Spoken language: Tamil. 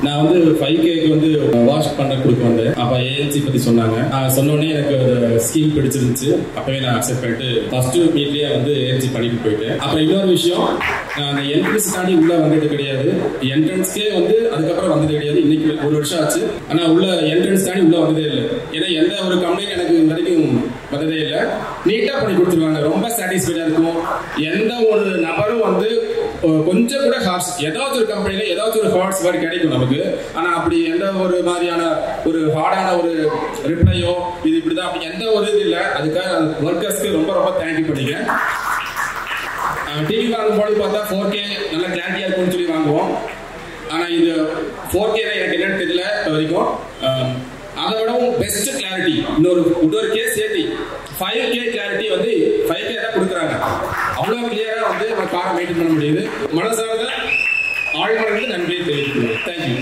நான் வந்து 5Kக்கு வந்து வாஷ் பண்ண கொடுக்க வந்தேன். அப்போ ஏஎன்சி பற்றி சொன்னாங்க. சொன்னோடனே எனக்கு ஒரு ஸ்கீம் பிடிச்சிருந்துச்சு. அப்பவே நான் அக்செப்ட் பண்ணிட்டு ஃபர்ஸ்ட் மீட்லேயே வந்து ஏஎன்சி பண்ணிட்டு போயிட்டேன். அப்புறம் இன்னொரு விஷயம், நான் என்ட்ரன்ஸ் தாண்டி உள்ள வந்தது கிடையாது. என்ட்ரன்ஸ்க்கே வந்து அதுக்கப்புறம் வந்தது கிடையாது. இன்னைக்கு 1 வருஷம் ஆச்சு. ஆனால் உள்ள என்ட்ரன்ஸ் தாண்டி உள்ள வந்ததே இல்லை. ஏன்னா எந்த ஒரு கம்பெனி எனக்கு இது வரைக்கும் வந்ததே இல்லை. நீட்டாக பண்ணி கொடுத்துருவாங்க. ரொம்ப சாட்டிஸ்ஃபைடாக இருக்கும். எந்த ஒரு நபரும் வந்து கொஞ்சம் கூட ஹார்ஸ், ஏதாச்சும் ஒரு கம்பெனில ஏதாச்சும் ஒரு ஹார்ட்ஸ் வேர்டு கிடைக்கும் நமக்கு. ஆனா அப்படி எந்த ஒரு மாதிரியான ஒரு ஹார்டான ஒரு ரிப்ளையோ இது இப்படிதான் அப்படி எந்த ஒரு இது இல்லை. அதுக்காக ஒர்க்கர்ஸ்க்கு ரொம்ப ரொம்ப தேங்க்யூ பண்ணிக்கிறேன். டிவி வாங்கும்போது பார்த்தா 4K நல்ல கிளாரிட்டியா இருக்கும்னு சொல்லி வாங்குவோம். ஆனா இது 4K தான் எனக்கு என்னன்னு தெரியல வரைக்கும். அதை விடவும் பெஸ்ட் கிளாரிட்டி இன்னொரு கேஸ் சேர்த்து 5K கிளாரிட்டி வந்து 5K தான் கொடுக்குறாங்க. அவ்வளோ கிளியரா வந்து நம்ம காரை மெயின்டைன் பண்ண முடியுது. மனசார்ந்த ஆழ்மனது நன்றியை தெரிவிக்கிறேன். தேங்க்யூ.